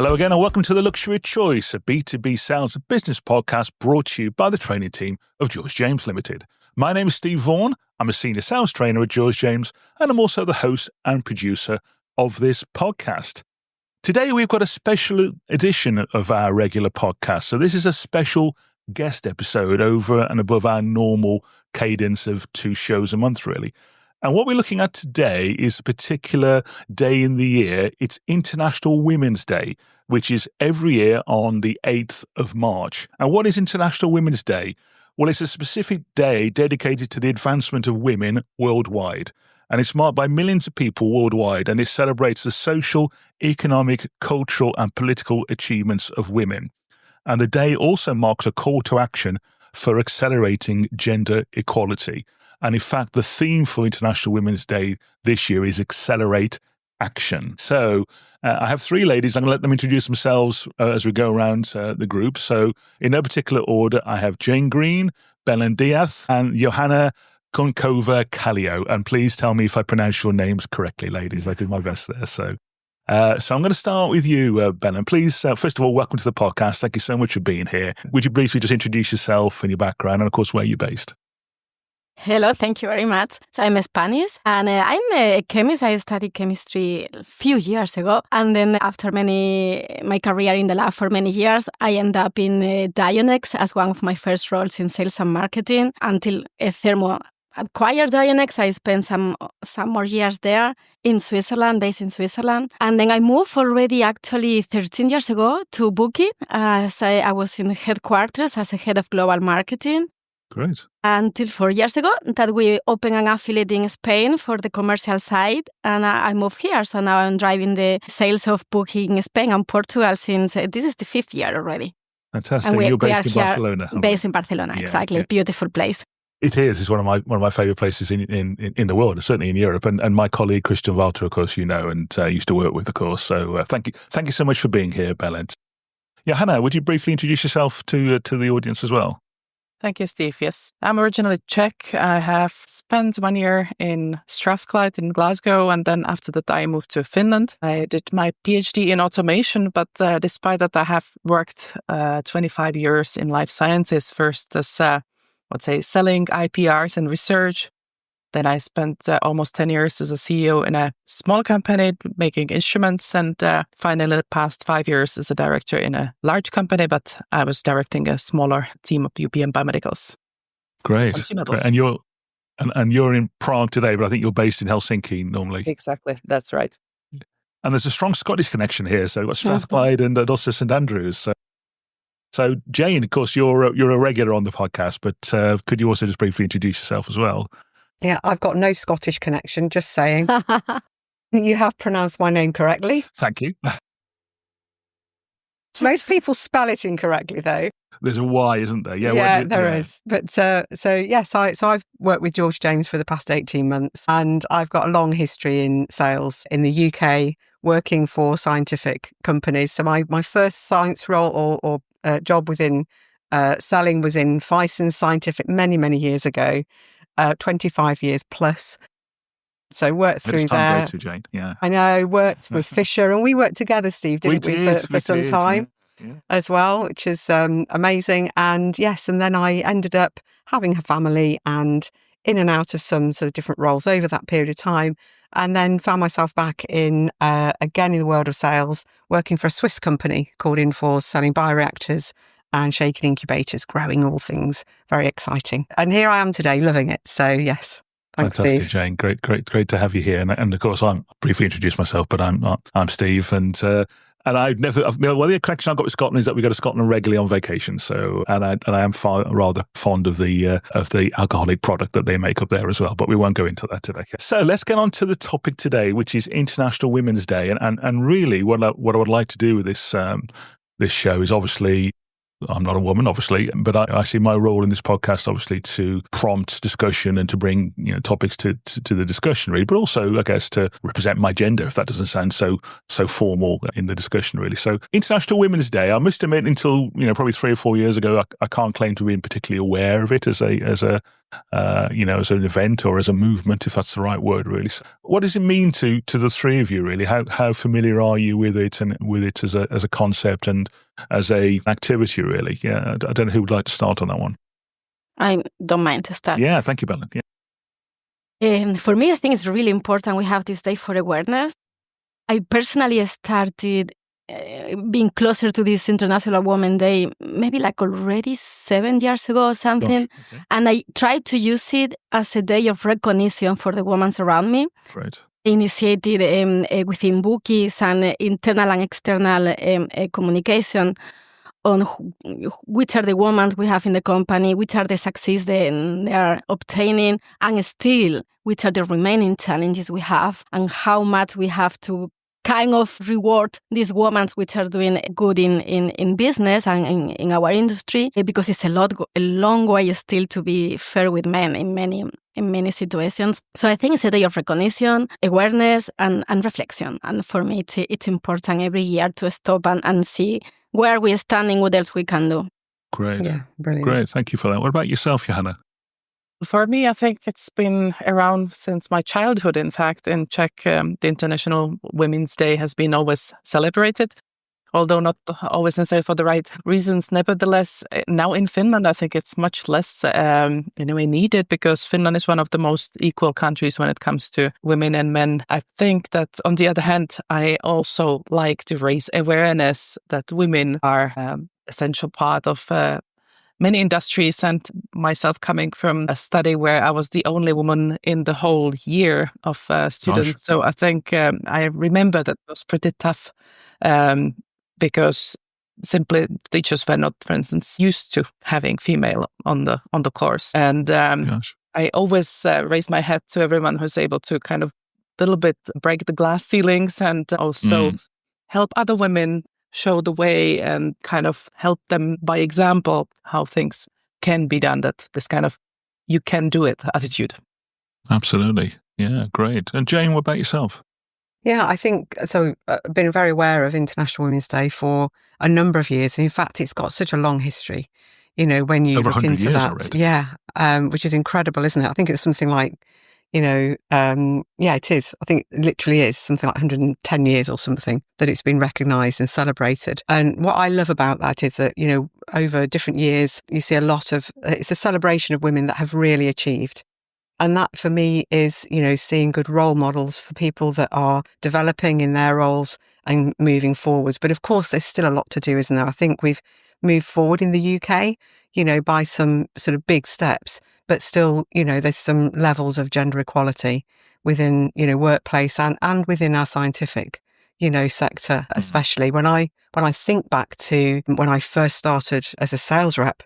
Hello again and welcome to The Luxury Choice, a B2B sales and business podcast brought to you by the training team of George James Limited. My name is Steve Vaughan. I'm a senior sales trainer at George James and I'm also the host and producer of this podcast. Today we've got a special edition of our regular podcast. So this is a special guest episode over and above our normal cadence of 2 shows a month, really. And what we're looking at today is a particular day in the year. It's International Women's Day, which is every year on the 8th of March. And what is International Women's Day? Well, it's a specific day dedicated to the advancement of women worldwide. And it's marked by millions of people worldwide, and it celebrates the social, economic, cultural, and political achievements of women. And the day also marks a call to action for accelerating gender equality. And in fact, the theme for International Women's Day this year is Accelerate Action. So I have 3 ladies. I'm going to let them introduce themselves as we go around the group. So in no particular order, I have Jane Green, Belen Diaz, and Johanna Konkova-Kallio. And please tell me if I pronounce your names correctly, ladies. I did my best there. So I'm going to start with you, Belen. Please, first of all, welcome to the podcast. Thank you so much for being here. Would you briefly just introduce yourself and your background and, of course, where you're based? Hello, thank you very much. So I'm Spanish and I'm a chemist. I studied chemistry a few years ago. And then after my career in the lab for many years, I ended up in Dionex as one of my first roles in sales and marketing until Thermo acquired Dionex. I spent some more years there in Switzerland, based in Switzerland. And then I moved already actually 13 years ago to Booking as I was in the headquarters as a head of global marketing. Great. Until 4 years ago that we opened an affiliate in Spain for the commercial side. And I moved here. So now I'm driving the sales of Booking in Spain and Portugal since this is the 5th year already. Fantastic. You're based in Barcelona. Based in Barcelona, yeah, exactly. Yeah. Beautiful place. It is. It's one of my favorite places in the world, certainly in Europe. And my colleague Christian Walter, of course, you know, and used to work with, of course. So thank you so much for being here, Belen. Johanna, would you briefly introduce yourself to the audience as well? Thank you, Steve. Yes, I'm originally Czech. I have spent 1 year in Strathclyde in Glasgow, and then after that I moved to Finland. I did my PhD in automation, but despite that I have worked 25 years in life sciences, first as, selling IPRs and research. Then I spent almost 10 years as a CEO in a small company making instruments, and finally the past 5 years as a director in a large company, but I was directing a smaller team of UPM biomedicals. Great. And you're in Prague today, but I think you're based in Helsinki normally. Exactly, that's right. And there's a strong Scottish connection here, so we've got Strathclyde and also St Andrews. So Jane, of course, you're a regular on the podcast, but could you also just briefly introduce yourself as well? Yeah, I've got no Scottish connection, just saying. You have pronounced my name correctly. Thank you. Most people spell it incorrectly, though. There's a Y, isn't there? Yeah, there is. But so I've worked with George James for the past 18 months, and I've got a long history in sales in the UK, working for scientific companies. So my first science role or job within selling was in Physon Scientific many, many years ago. 25 years plus. So worked through there. Too, Jane. Yeah. I know, worked with Fisher, and we worked together, Steve, didn't we for some time as well, which is amazing. And yes, and then I ended up having a family and in and out of some sort of different roles over that period of time, and then found myself back again in the world of sales, working for a Swiss company called Inforce, selling bioreactors and shaken incubators, growing all things. Very exciting. And here I am today, loving it. So yes, thanks, fantastic, Steve. Jane. Great to have you here. And of course, I'm briefly introduced myself, but I'm Steve, and I've never. The connection I've got with Scotland is that we go to Scotland regularly on vacation. So, and I am rather fond of the alcoholic product that they make up there as well. But we won't go into that today. So let's get on to the topic today, which is International Women's Day, and really what I would like to do with this show is obviously. I'm not a woman, obviously, but I see my role in this podcast, obviously, to prompt discussion and to bring topics to the discussion, really, but also, I guess, to represent my gender, if that doesn't sound so formal in the discussion, really. So, International Women's Day, I must admit, until probably 3 or 4 years ago, I can't claim to have been particularly aware of it as a as an event or as a movement, if that's the right word, really. So what does it mean to the three of you, really? How familiar are you with it and with it as a concept and as a activity, really? Yeah, I don't know who would like to start on that one. I don't mind to start. Yeah, thank you, Belen. Yeah. For me, I think it's really important we have this day for awareness. I personally started being closer to this International Women's Day maybe like already 7 years ago or something. Gosh, okay. And I tried to use it as a day of recognition for the women around me. Great. Initiated within bookies and internal and external communication on which are the women we have in the company, which are the success they are obtaining, and still which are the remaining challenges we have, and how much we have to kind of reward these women which are doing good in business and in our industry, because it's a long way still to be fair with men in many situations. So I think it's a day of recognition, awareness, and reflection. And for me, it's important every year to stop and see where we're standing, what else we can do. Great. Yeah, brilliant. Great. Thank you for that. What about yourself, Johanna? For me, I think it's been around since my childhood, in fact. In Czech, the International Women's Day has been always celebrated, although not always necessarily for the right reasons. Nevertheless, now in Finland, I think it's much less in a way needed, because Finland is one of the most equal countries when it comes to women and men. I think that, on the other hand, I also like to raise awareness that women are an essential part of many industries, and myself coming from a study where I was the only woman in the whole year of students. Gosh. So I think I remember that was pretty tough because simply teachers were not, for instance, used to having female on the course. And I always raise my hat to everyone who's able to kind of little bit break the glass ceilings and also help other women show the way and kind of help them by example how things can be done, that this kind of you can do it attitude. Absolutely. Yeah, great. And Jane, what about yourself? Yeah, I think so. I've been very aware of International Women's Day for a number of years. And in fact, it's got such a long history, when you Over look into years that. Already. Yeah, which is incredible, isn't it? I think it's something like, it is. I think it literally is something like 110 years or something that it's been recognised and celebrated. And what I love about that is that, over different years, you see a lot of, it's a celebration of women that have really achieved. And that for me is, seeing good role models for people that are developing in their roles and moving forwards. But of course, there's still a lot to do, isn't there? I think we've moved forward in the UK, by some sort of big steps, but still, there's some levels of gender equality within, workplace and within our scientific, sector, especially. When I think back to when I first started as a sales rep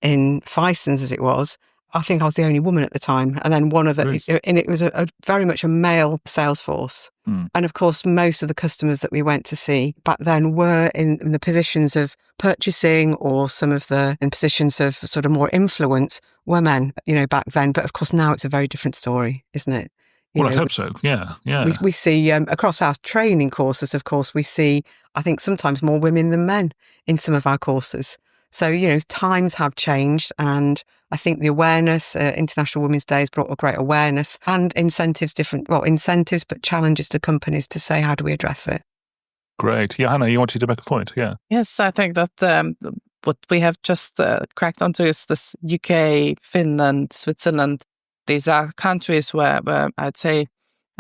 in Fisons, as it was, I think I was the only woman at the time. And then and it was a very much a male sales force. And of course, most of the customers that we went to see back then were in the positions of purchasing, or some of in positions of sort of more influence were men, back then. But of course, now it's a very different story, isn't it? I hope so. Yeah. We see across our training courses, of course, we see, I think, sometimes more women than men in some of our courses. So, times have changed, and I think the awareness, International Women's Day has brought a great awareness and incentives, but challenges to companies to say, how do we address it? Great. Johanna, you wanted to make a point, yeah? Yes, I think that what we have just cracked onto is this UK, Finland, Switzerland. These are countries where I'd say,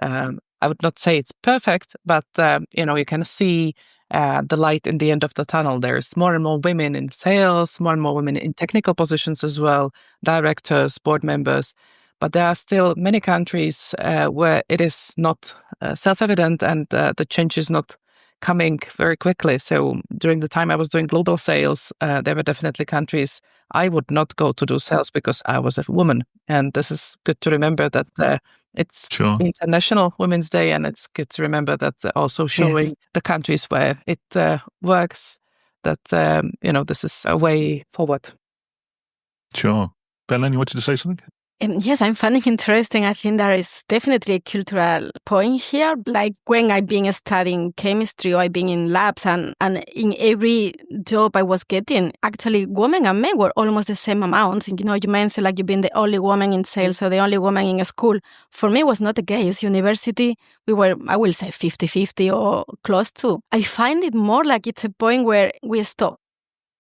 I would not say it's perfect, but, you can see the light in the end of the tunnel. There's more and more women in sales, more and more women in technical positions as well, directors, board members. But there are still many countries where it is not self-evident, and the change is not coming very quickly. So during the time I was doing global sales, there were definitely countries I would not go to do sales because I was a woman. And this is good to remember that it's International Women's Day, and it's good to remember that also showing the countries where it works, that, this is a way forward. Sure. Belen, you wanted to say something? Yes, I'm finding interesting. I think there is definitely a cultural point here. Like when I've been studying chemistry or I've been in labs and in every job I was getting, actually women and men were almost the same amount. You mentioned like you've been the only woman in sales or the only woman in a school. For me, it was not the case. University, we were, I will say 50-50 or close to. I find it more like it's a point where we stop.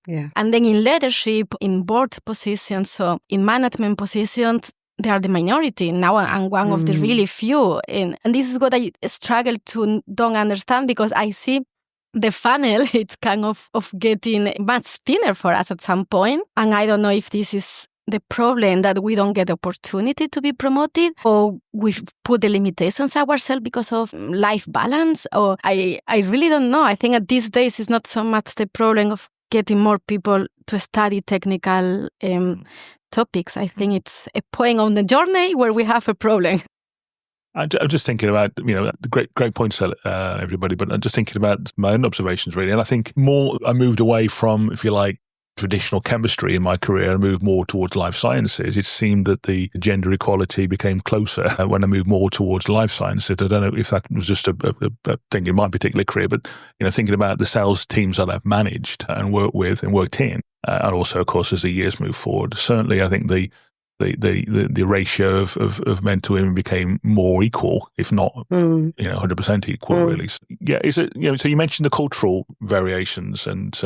Yeah. And then in leadership, in board positions, so in management positions, they are the minority now and one of the really few. And this is what I struggle to don't understand, because I see the funnel, it's kind of getting much thinner for us at some point. And I don't know if this is the problem, that we don't get the opportunity to be promoted, or we put the limitations ourselves because of life balance, or I really don't know. I think at these days it's not so much the problem of getting more people to study technical topics. I think it's a point on the journey where we have a problem. I'm just thinking about, great points, everybody, but I'm just thinking about my own observations, really. And I think I moved away from, if you like, traditional chemistry in my career and moved more towards life sciences. It seemed that the gender equality became closer when I moved more towards life sciences. I don't know if that was just a thing in my particular career, but thinking about the sales teams that I've managed and worked with and worked in, and also, of course, as the years move forward, certainly I think the ratio of men to women became more equal, if not 100% equal, really. So, yeah, is it? So you mentioned the cultural variations and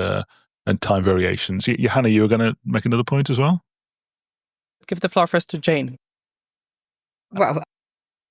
time variations. Johanna, you were going to make another point as well? Give the floor first to Jane. Well,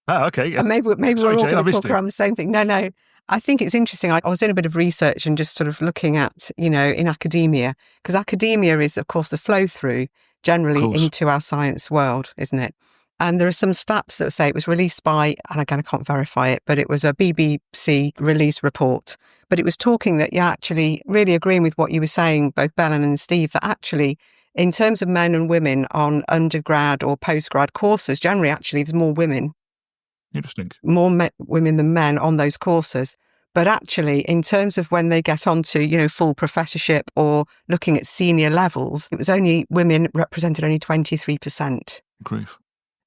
okay. Yeah. Maybe Sorry, we're all Jane, going to talk around the same thing. No. I think it's interesting. I was doing a bit of research and just sort of looking at, in academia, because academia is, of course, the flow through generally into our science world, isn't it? And there are some stats that say it was released by, and again, I can't verify it, but it was a BBC release report. But it was talking that you're actually really agreeing with what you were saying, both Belen and Steve, that actually, in terms of men and women on undergrad or postgrad courses, generally, actually, there's more women. Interesting. More women than men on those courses. But actually, in terms of when they get onto, full professorship or looking at senior levels, it was only women represented only 23%. Grief.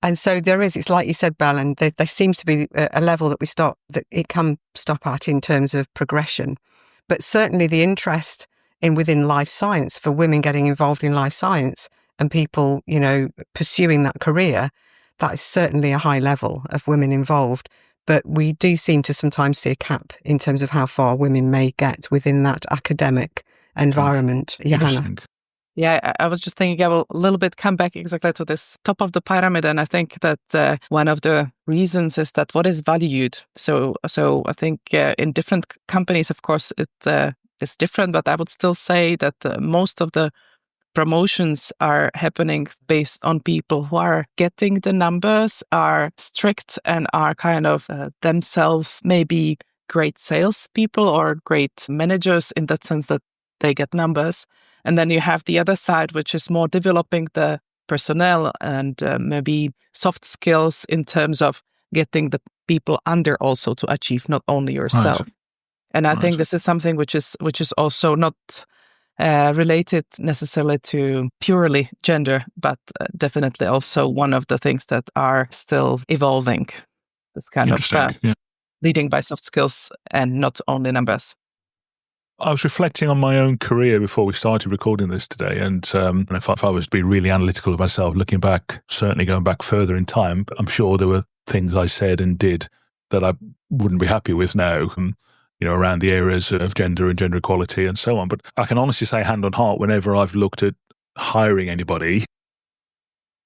And so it's like you said, Belen, there seems to be a level that it can stop at in terms of progression. But certainly the interest within life science, for women getting involved in life science and people, pursuing that career, that is certainly a high level of women involved. But we do seem to sometimes see a cap in terms of how far women may get within that academic environment. Johanna? Yeah, I was just thinking I will a little bit come back exactly to this top of the pyramid. And I think that one of the reasons is that what is valued. So I think in different companies, of course, it is different, but I would still say that most of the promotions are happening based on people who are getting the numbers, are strict, and are kind of themselves maybe great salespeople or great managers in that sense that they get numbers. And then you have the other side, which is more developing the personnel and maybe soft skills in terms of getting the people under also to achieve not only yourself. Right. And I think this is something which is also not related necessarily to purely gender, but definitely also one of the things that are still evolving. This kind of leading by soft skills and not only numbers. I was reflecting on my own career before we started recording this today, and if I was to be really analytical of myself, looking back, certainly going back further in time, I'm sure there were things I said and did that I wouldn't be happy with now, around the areas of gender and gender equality and so on. But I can honestly say, hand on heart, whenever I've looked at hiring anybody,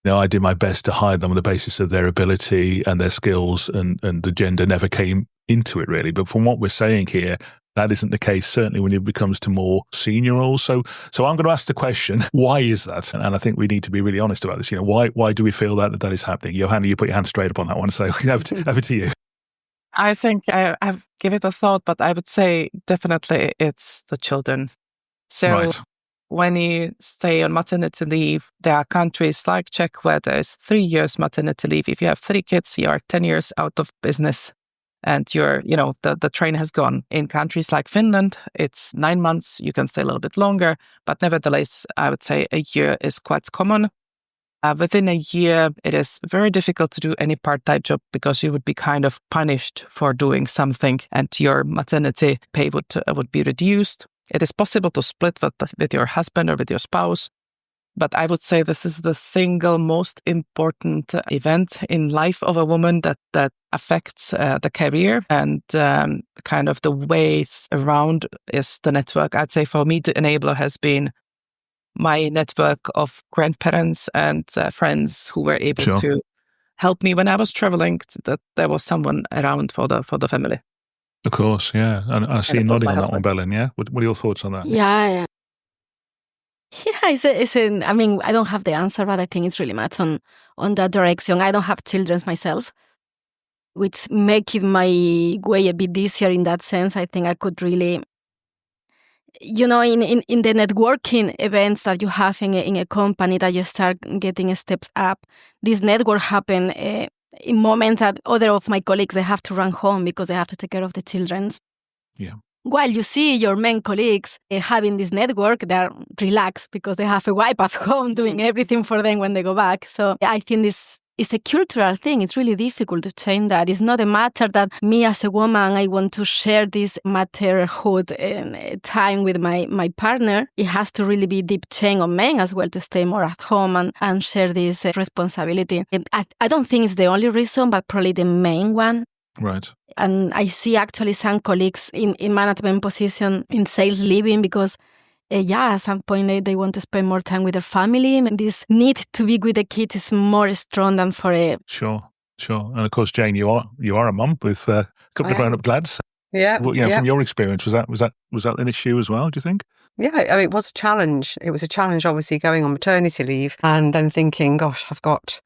I did my best to hire them on the basis of their ability and their skills, and the gender never came into it, really. But from what we're saying here, that isn't the case, certainly when it becomes to more senior roles. So I'm going to ask the question, why is that? And I think we need to be really honest about this. Why do we feel that is happening? Johanna, you put your hand straight up on that one, so over to you. I think I've given it a thought, but I would say definitely it's the children. So when you stay on maternity leave, there are countries like Czech where there's 3 years maternity leave. If you have 3 kids, you are 10 years out of business. And the train has gone. In countries like Finland, it's 9 months. You can stay a little bit longer, but nevertheless, I would say a year is quite common. Within a year, it is very difficult to do any part-time job because you would be kind of punished for doing something and your maternity pay would be reduced. It is possible to split with your husband or with your spouse. But I would say this is the single most important event in life of a woman that affects the career, and kind of the ways around is the network. I'd say for me, the enabler has been my network of grandparents and friends who were able to help me when I was traveling, that there was someone around for the family. Of course, yeah. And I see you nodding on that one, Belen, yeah? What are your thoughts on that? Yeah. Yeah, I mean, I don't have the answer, but I think it's really much on that direction. I don't have children myself, which make it my way a bit easier in that sense. I think I could really, in the networking events that you have in a company that you start getting steps up, this network happen in moments that other of my colleagues, they have to run home because they have to take care of the children. Yeah. While you see your men colleagues having this network, they're relaxed because they have a wife at home doing everything for them when they go back. So I think this is a cultural thing. It's really difficult to change that. It's not a matter that me as a woman, I want to share this motherhood time with my partner. It has to really be deep change on men as well to stay more at home and share this responsibility. I don't think it's the only reason, but probably the main one. Right. And I see actually some colleagues in management position in sales leaving because, at some point they want to spend more time with their family. And this need to be with the kids is more strong than for a... Sure. And of course, Jane, you are a mum with a couple of grown-up lads. Yeah. Well, From your experience, was that an issue as well, do you think? Yeah, I mean, it was a challenge. It was a challenge, obviously, going on maternity leave and then thinking, gosh, I've got,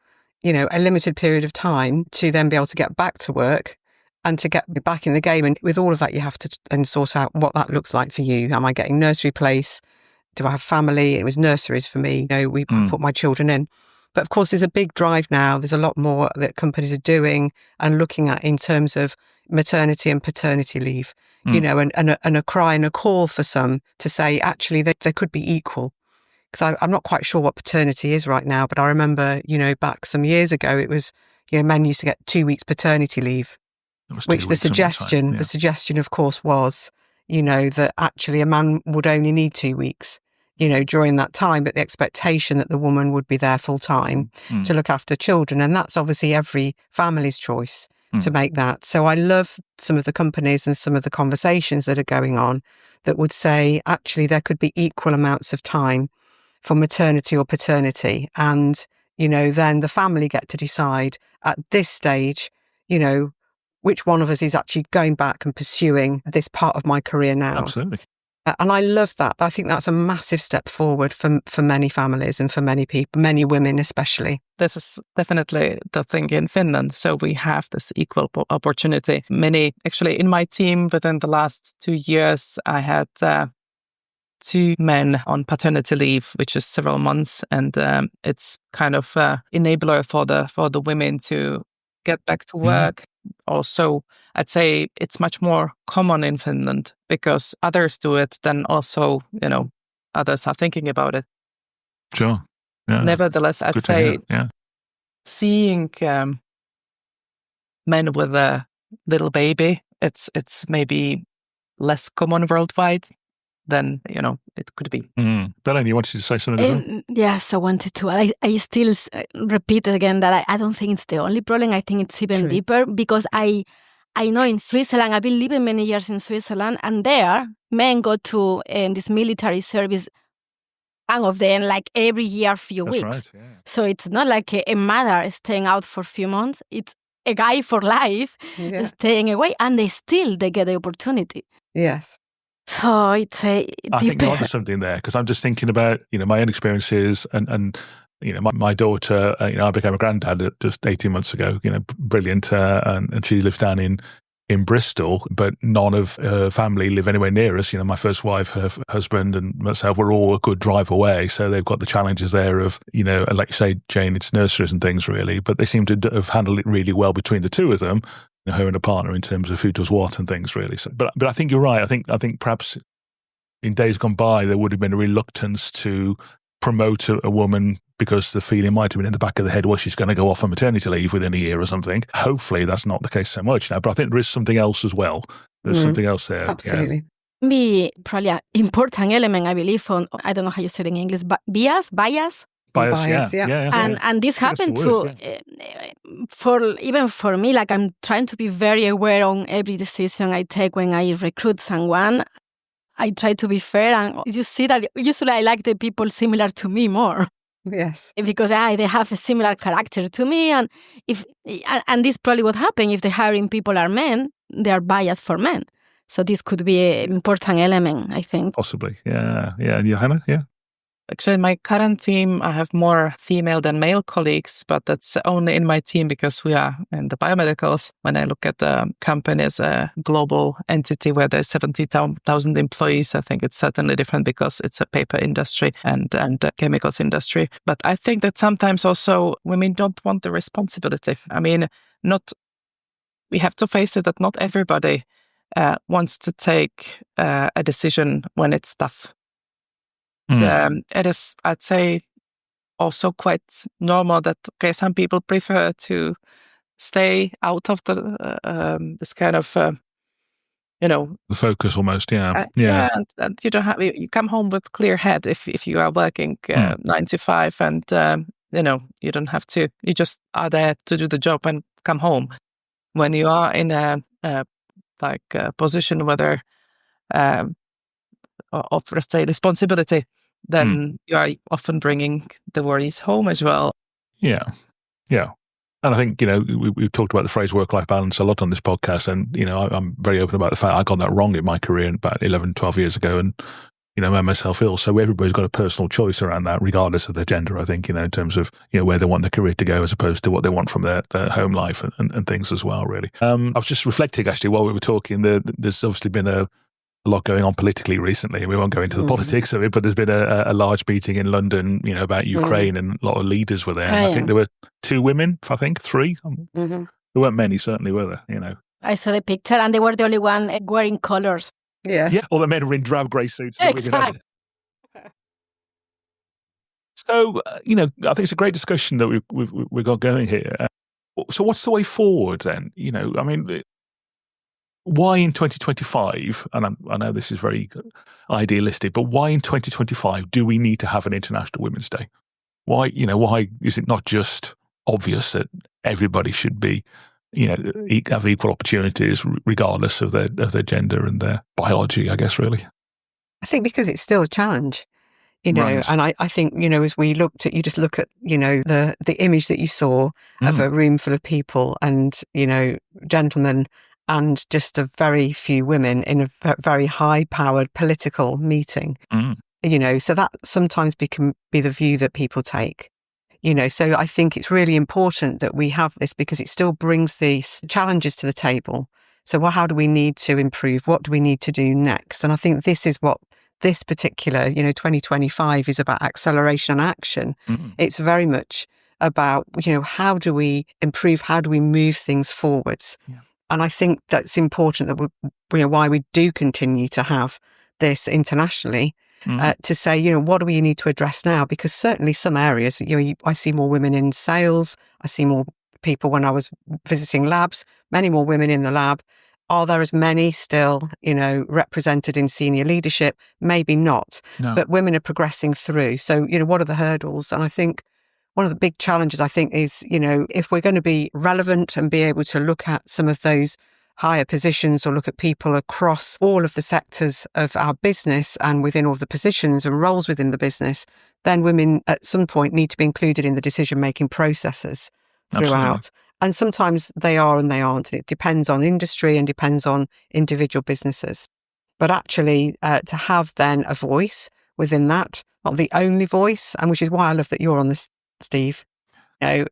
a limited period of time to then be able to get back to work and to get back in the game. And with all of that, you have to then sort out what that looks like for you. Am I getting nursery place? Do I have family? It was nurseries for me. We put my children in. But of course, there's a big drive now. There's a lot more that companies are doing and looking at in terms of maternity and paternity leave, and a cry and a call for some to say, actually, they could be equal. Because I'm not quite sure what paternity is right now, but I remember, back some years ago, it was, men used to get 2 weeks paternity leave. Which the suggestion, of course, was, that actually a man would only need 2 weeks, during that time, but the expectation that the woman would be there full time to look after children. And that's obviously every family's choice to make that. So I love some of the companies and some of the conversations that are going on that would say, actually, there could be equal amounts of time for maternity or paternity. And, then the family get to decide at this stage, which one of us is actually going back and pursuing this part of my career now. Absolutely. And I love that. I think that's a massive step forward for many families and for many people, many women especially. This is definitely the thing in Finland. So we have this equal opportunity. Actually in my team within the last 2 years, I had 2 men on paternity leave, which is several months. And it's kind of enabler for the women to get back to work. Also, I'd say it's much more common in Finland because others do it, then also, others are thinking about it. Sure. Yeah. Nevertheless, I'd say seeing men with a little baby, it's maybe less common worldwide than, it could be. Belen, you wanted to say something? Yes, I wanted to. I still repeat again that I don't think it's the only problem. I think it's even deeper because I know in Switzerland, I've been living many years in Switzerland, and there men go to this military service, one of them, like every year, few weeks. Right, yeah. So it's not like a mother staying out for a few months. It's a guy for life staying away, and they get the opportunity. Yes. So it's I think you're onto something there because I'm just thinking about, my own experiences and my daughter, I became a granddad just 18 months ago, brilliant. And she lives down in Bristol, but none of her family live anywhere near us. My first wife, her husband and myself were all a good drive away. So they've got the challenges there of, like you say, Jane, it's nurseries and things really, but they seem to have handled it really well between the two of them. Her and a partner in terms of who does what and things really. So, but I think you're right. I think perhaps in days gone by there would have been a reluctance to promote a woman because the feeling might have been in the back of the head, well, she's going to go off on maternity leave within a year or something. Hopefully that's not the case so much now, but I think there is something else as well. There's something else there. Absolutely. Be probably an important element, I believe, on, I don't know how you say it in English, but bias. Yeah. And this happened too. Even for me, like I'm trying to be very aware on every decision I take when I recruit someone. I try to be fair, and you see that usually I like the people similar to me more. Yes, because they have a similar character to me, and this is probably what happens if the hiring people are men. They are biased for men. So this could be an important element, I think. Possibly, yeah. And Johanna, yeah? Actually, in my current team, I have more female than male colleagues, but that's only in my team because we are in the biomedicals. When I look at the company as a global entity where there's 70,000 employees, I think it's certainly different because it's a paper industry and a chemicals industry. But I think that sometimes also women don't want the responsibility. I mean, we have to face it that not everybody wants to take a decision when it's tough. It is, I'd say, also quite normal that some people prefer to stay out of this kind of, the focus almost, yeah. And you don't have, you come home with clear head if you are working 9 to 5 and, you don't have to, you just are there to do the job and come home. When you are in a position whether of, let's say, responsibility, then you are often bringing the worries home as well. Yeah. And I think, we've talked about the phrase work-life balance a lot on this podcast. And, I'm very open about the fact I got that wrong in my career about 11, 12 years ago and, made myself ill. So everybody's got a personal choice around that, regardless of their gender, I think, in terms of, where they want their career to go as opposed to what they want from their home life and things as well, really. I was just reflecting, actually, while we were talking, there's obviously been a lot going on politically recently, and we won't go into the politics of it, but there's been a large meeting in London, about Ukraine, and a lot of leaders were there. I think there were 2 women, 3. There weren't many, certainly, were there, I saw the picture, and they were the only one wearing colors. Yeah, all the men were in drab grey suits. Exactly. So, I think it's a great discussion that we've got going here. So what's the way forward then? I mean, why in 2025, and I know this is very idealistic, but why in 2025 do we need to have an International Women's Day? Why is it not just obvious that everybody should be, have equal opportunities regardless of their gender and their biology, I guess, really? I think because it's still a challenge. Right. And I think, as we looked at, you just look at, the image that you saw of a room full of people and, gentlemen and just a very few women in a very high-powered political meeting, so that sometimes can be the view that people take, So I think it's really important that we have this because it still brings these challenges to the table. So how do we need to improve? What do we need to do next? And I think this is what this particular, 2025 is about: acceleration and action. It's very much about, how do we improve? How do we move things forwards? Yeah. And I think that's important that why we do continue to have this internationally, to say, what do we need to address now? Because certainly some areas, I see more women in sales. I see more people when I was visiting labs, many more women in the lab. Are there as many still, represented in senior leadership? Maybe not, but women are progressing through. So, what are the hurdles? And I think one of the big challenges, I think, is, if we're going to be relevant and be able to look at some of those higher positions or look at people across all of the sectors of our business and within all the positions and roles within the business, then women at some point need to be included in the decision-making processes throughout. Absolutely. And sometimes they are and they aren't. And it depends on industry and depends on individual businesses. But actually, to have then a voice within that, not the only voice, and which is why I love that you're on this, Steve. It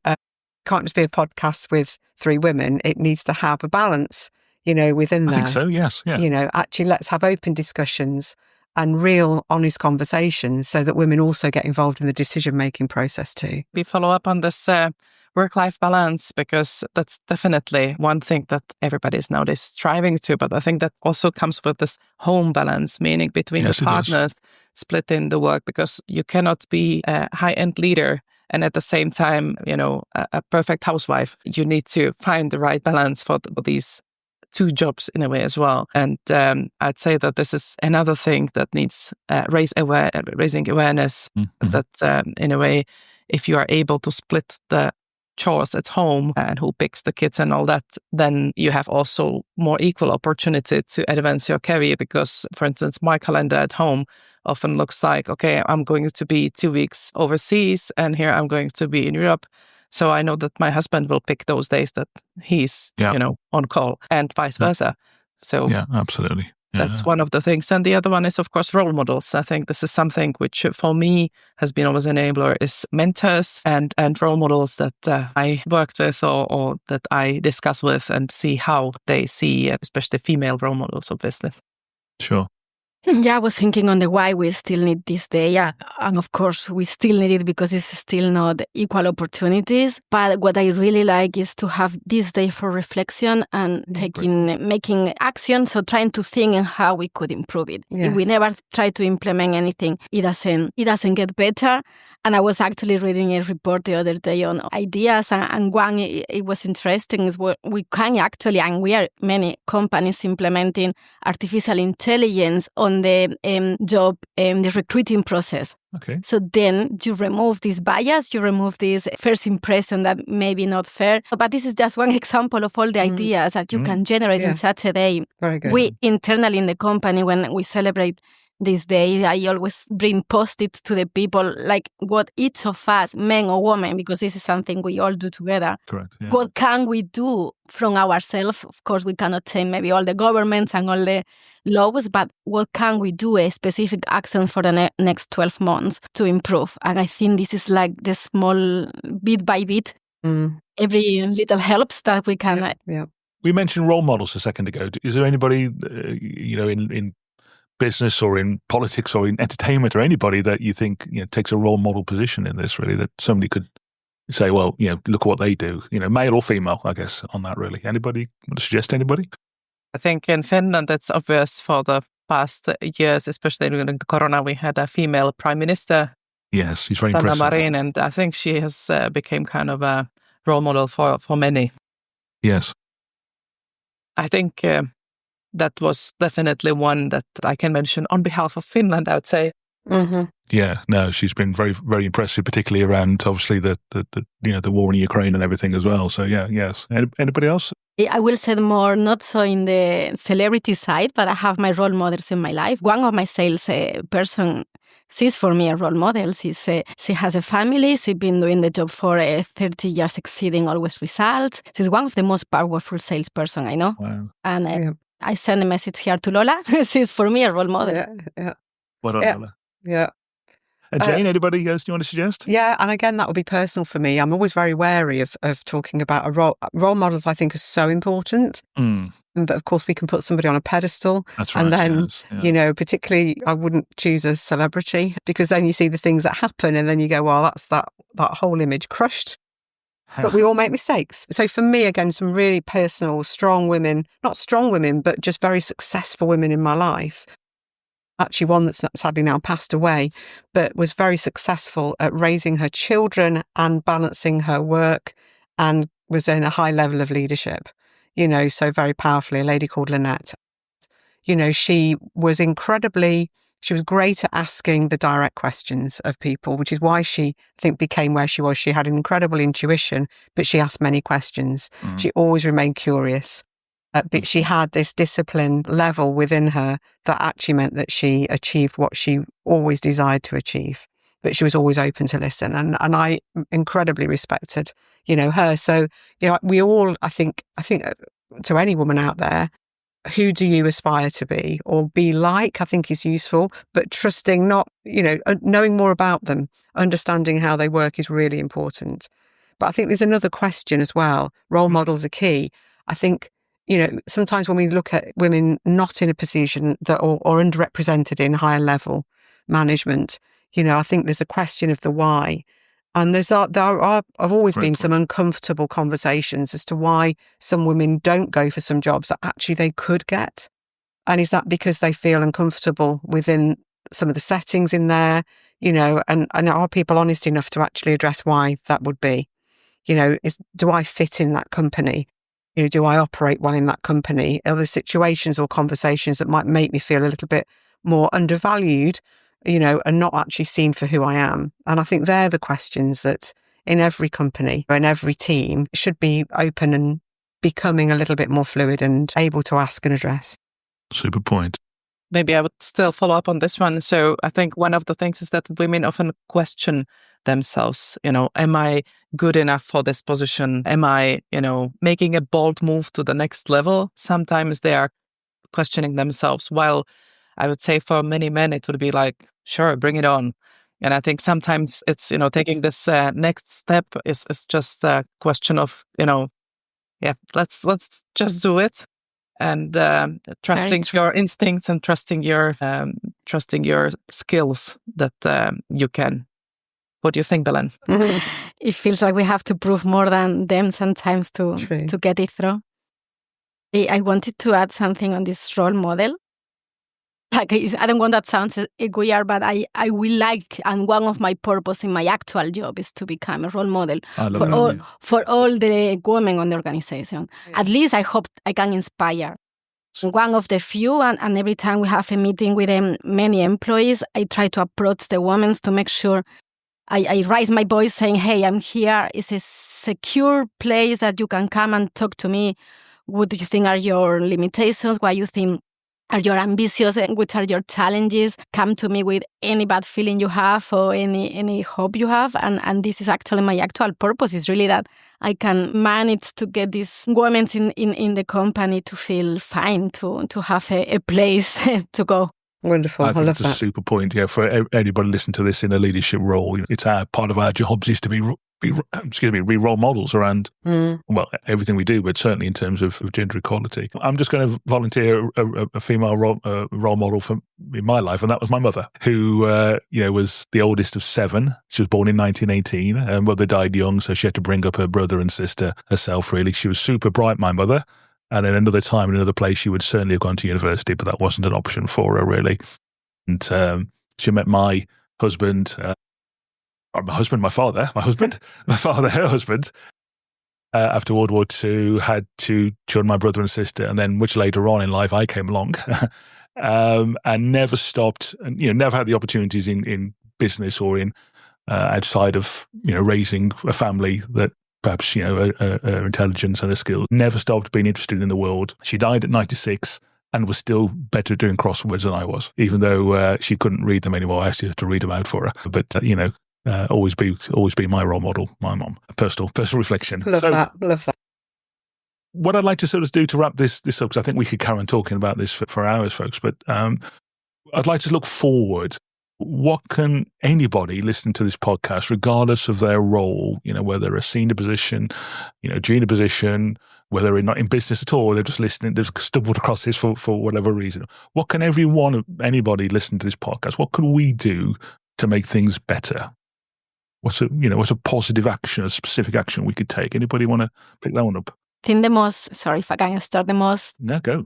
can't just be a podcast with 3 women. It needs to have a balance, within there. I think so, yes. Yeah. Actually, let's have open discussions and real, honest conversations so that women also get involved in the decision-making process too. We follow up on this work-life balance because that's definitely one thing that everybody is nowadays striving to. But I think that also comes with this home balance, meaning between the partners splitting the work, because you cannot be a high-end leader And at the same time, a perfect housewife, you need to find the right balance for these two jobs in a way as well. And I'd say that this is another thing that needs raising awareness, that in a way, if you are able to split the chores at home and who picks the kids and all that, then you have also more equal opportunity to advance your career. Because, for instance, my calendar at home often looks like, okay, I'm going to be 2 weeks overseas and here I'm going to be in Europe. So I know that my husband will pick those days that he's, on call, and vice versa. So yeah, absolutely. Yeah. That's one of the things. And the other one is, of course, role models. I think this is something which for me has been always an enabler, is mentors and role models that I worked with or that I discuss with and see how they see, especially female role models of business. Sure. Yeah, I was thinking on the why we still need this day. Yeah, and of course, we still need it because it's still not equal opportunities. But what I really like is to have this day for reflection and making action. So trying to think and how we could improve it. Yes. If we never try to implement anything, it doesn't get better. And I was actually reading a report the other day on ideas, and one it was interesting is what we can actually, and we are many companies implementing artificial intelligence on the job, the recruiting process. Okay. So then you remove this bias, you remove this first impression that may be not fair. But this is just one example of all the ideas that you can generate in such a day. Very good. We internally in the company, when we celebrate this day, I always bring post-its to the people, like what each of us, men or women, because this is something we all do together. Correct. Yeah. What can we do from ourselves? Of course, we cannot change maybe all the governments and all the laws, but what can we do, a specific action for the next 12 months to improve? And I think this is like the small, bit by bit, every little helps that we can. Yeah. We mentioned role models a second ago. Is there anybody, in business or in politics or in entertainment or anybody that you think takes a role model position in this, really, that somebody could say, well, look at what they do, male or female, I guess, on that, really? Anybody want to suggest anybody? I think in Finland, it's obvious for the past years, especially during the corona, we had a female prime minister. Yes, he's very Sanna impressive. Marin, and I think she has become kind of a role model for many. Yes. I think that was definitely one that I can mention on behalf of Finland, I would say. Mm-hmm. Yeah, no, she's been very, very impressive, particularly around obviously the war in Ukraine and everything as well. So yeah, yes. Anybody else? I will say more, not so in the celebrity side, but I have my role models in my life. One of my sales person, she's for me a role model. She has a family. She's been doing the job for 30 years, exceeding always results. She's one of the most powerful salesperson I know. Wow. And I send a message here to Lola. She's for me a role model. Yeah. Well done, Lola. Yeah. And Jane, anybody else you want to suggest? Yeah, and again, that would be personal for me. I'm always very wary of talking about role models. I think are so important. But of course, we can put somebody on a pedestal. That's right. And then, yes. particularly, I wouldn't choose a celebrity, because then you see the things that happen and then you go, well, that's that whole image crushed. But we all make mistakes. So for me, again, some really personal, strong women, not strong women, but just very successful women in my life. Actually, one that's sadly now passed away, but was very successful at raising her children and balancing her work, and was in a high level of leadership, so very powerfully, a lady called Lynette. She was great at asking the direct questions of people, which is why she, I think, became where she was. She had an incredible intuition, but she asked many questions. She always remained curious. But she had this discipline level within her that actually meant that she achieved what she always desired to achieve. But she was always open to listen. And I incredibly respected, her. So, we all, I think to any woman out there, who do you aspire to be or be like, I think is useful, but trusting not, knowing more about them, understanding how they work is really important. But I think there's another question as well. Role models are key. I think, sometimes when we look at women not in a position that or underrepresented in higher level management, I think there's a question of the why. And there have always been some uncomfortable conversations as to why some women don't go for some jobs that actually they could get. And is that because they feel uncomfortable within some of the settings in there? and are people honest enough to actually address why that would be? Do I fit in that company? Do I operate well in that company? Are there situations or conversations that might make me feel a little bit more undervalued, and not actually seen for who I am? And I think they're the questions that in every company, in every team, should be open and becoming a little bit more fluid and able to ask and address. Super point. Maybe I would still follow up on this one. So I think one of the things is that women often question themselves, am I good enough for this position? Am I, making a bold move to the next level? Sometimes they are questioning themselves. While I would say for many men, it would be like, sure, bring it on. And I think sometimes it's, taking this next step is just a question of, let's just do it. And trusting your instincts and trusting your skills that you can. What do you think, Belen? It feels like we have to prove more than them sometimes to get it through. I wanted to add something on this role model. Like, I don't want that sounds weird, but I will like, and one of my purpose in my actual job is to become a role model for all the women on the organization. At least I hope I can inspire. One of the few, and every time we have a meeting with many employees, I try to approach the women to make sure I raise my voice saying, hey, I'm here. It's a secure place that you can come and talk to me. What do you think are your limitations? What you think are your ambitions? And which are your challenges? Come to me with any bad feeling you have or any hope you have. And this is actually my actual purpose, is really that I can manage to get these women in the company to feel fine, to have a place to go. Wonderful. I love that. That's a super point. Yeah, for anybody listening to this in a leadership role, it's part of our jobs is to be role models around everything we do, but certainly in terms of gender equality. I'm just going to volunteer a female role model in my life, and that was my mother, who was the oldest of 7. She was born in 1918. Her mother died young, so she had to bring up her brother and sister herself. Really, she was super bright, my mother. And in another time, in another place, she would certainly have gone to university, but that wasn't an option for her, really. And she met my husband, her husband, after World War II, had 2 children, my brother and sister. And then much later on in life, I came along and never stopped, and never had the opportunities in business or in outside of, raising a family that perhaps, her intelligence and her skills, never stopped being interested in the world. She died at 96 and was still better at doing crosswords than I was, even though she couldn't read them anymore. I asked her to read them out for her. But, always be my role model, my mom. Personal reflection. Love that. What I'd like to sort of do to wrap this up, because I think we could carry on talking about this for hours, folks, but I'd like to look forward. What can anybody listening to this podcast, regardless of their role, whether a senior position, junior position, whether they're not in business at all, they're just listening, they've stumbled across this for whatever reason. What can anybody listening to this podcast, what can we do to make things better? What's a positive action, a specific action we could take? Anybody want to pick that one up? I think the most No, go.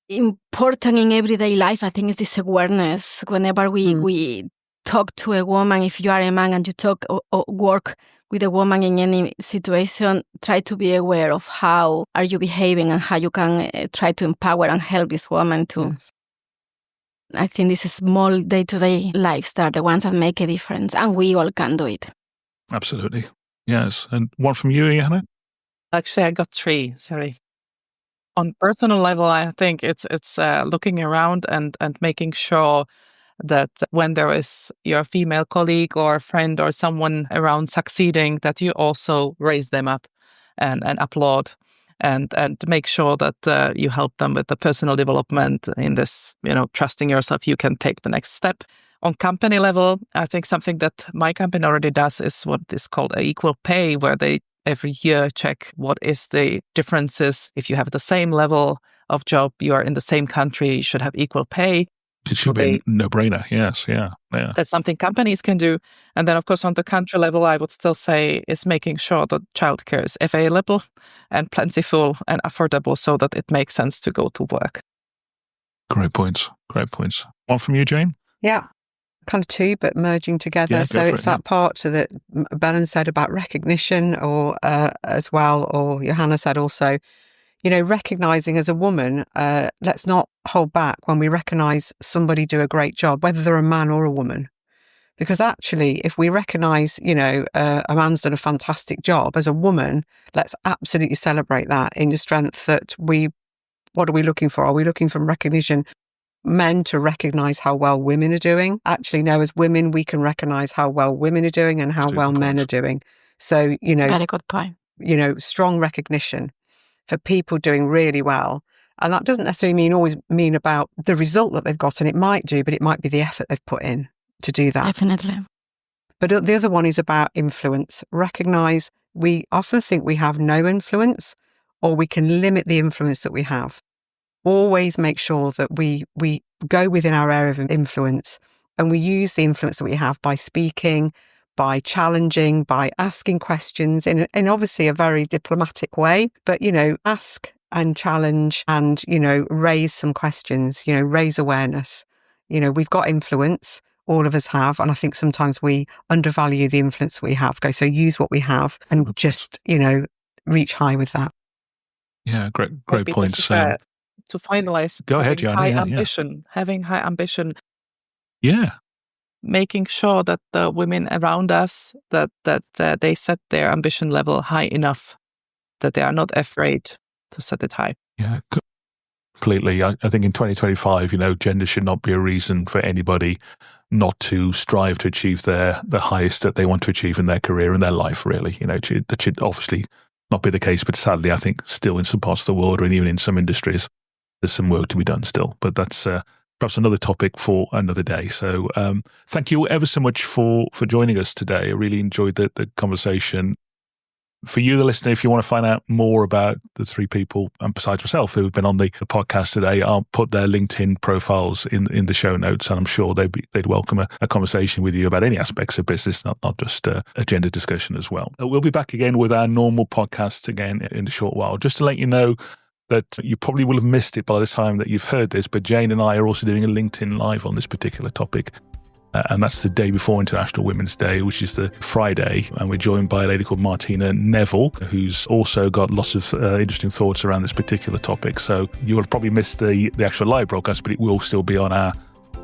important in everyday life, I think, is this awareness. Whenever we talk to a woman, if you are a man and you talk or work with a woman in any situation, try to be aware of how are you behaving and how you can try to empower and help this woman to. Yes. I think this is small day-to-day lives that are the ones that make a difference, and we all can do it. Absolutely. Yes. And one from you, Johanna? Actually, I got 3. Sorry. On personal level, I think it's looking around and making sure that when there is your female colleague or friend or someone around succeeding, that you also raise them up and applaud and make sure that you help them with the personal development in this, trusting yourself, you can take the next step. On company level, I think something that my company already does is what is called equal pay, where they every year check what is the differences. If you have the same level of job, you are in the same country, you should have equal pay. It should be a no-brainer, yes, yeah. That's something companies can do. And then, of course, on the country level, I would still say is making sure that childcare is available and plentiful and affordable so that it makes sense to go to work. Great points. One from you, Jane? Yeah. kind of two, but merging together. Yeah, so it's that part that Belen said about recognition, or as well, or Johanna said also, recognizing as a woman, let's not hold back when we recognize somebody do a great job, whether they're a man or a woman. Because actually, if we recognise, a man's done a fantastic job, as a woman, let's absolutely celebrate that in the strength that what are we looking for? Are we looking for recognition? Men to recognise how well women are doing. Actually, no, as women, we can recognise how well women are doing and how well men are doing. So, very good point. Strong recognition for people doing really well. And that doesn't necessarily always mean about the result that they've got, and it might do, but it might be the effort they've put in to do that. Definitely. But the other one is about influence. Recognise we often think we have no influence, or we can limit the influence that we have. Always make sure that we go within our area of influence, and we use the influence that we have by speaking, by challenging, by asking questions in obviously a very diplomatic way, but, ask and challenge and, raise some questions, raise awareness. We've got influence, all of us have, and I think sometimes we undervalue the influence we have. So use what we have and just, reach high with that. Yeah, great points. To finalize, go ahead, Joanna. Having high ambition. Yeah. Making sure that the women around us, that they set their ambition level high enough, that they are not afraid to set it high. Yeah, completely. I think in 2025, gender should not be a reason for anybody not to strive to achieve the highest that they want to achieve in their career and their life, really. That should obviously not be the case, but sadly, I think still in some parts of the world, and even in some industries, there's some work to be done still. But that's perhaps another topic for another day. So thank you ever so much for joining us today. I really enjoyed the conversation. For you, the listener, if you want to find out more about the three people, and besides myself, who have been on the podcast today, I'll put their LinkedIn profiles in the show notes, and I'm sure they'd welcome a conversation with you about any aspects of business, not just a gender discussion as well. We'll be back again with our normal podcast again in a short while. Just to let you know that you probably will have missed it by the time that you've heard this, but Jane and I are also doing a LinkedIn Live on this particular topic. And that's the day before International Women's Day, which is the Friday. And we're joined by a lady called Martina Neville, who's also got lots of interesting thoughts around this particular topic. So you will probably miss the actual live broadcast, but it will still be on our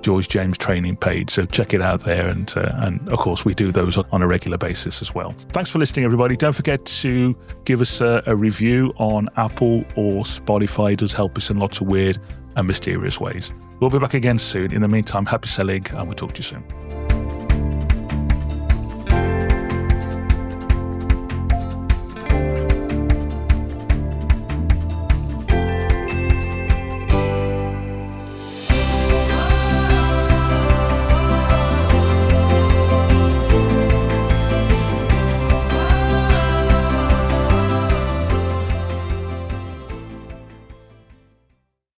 George James training page. So check it out there. And of course, we do those on a regular basis as well. Thanks for listening, everybody. Don't forget to give us a review on Apple or Spotify. It does help us in lots of weird and mysterious ways. We'll be back again soon. In the meantime, happy selling, and we'll talk to you soon.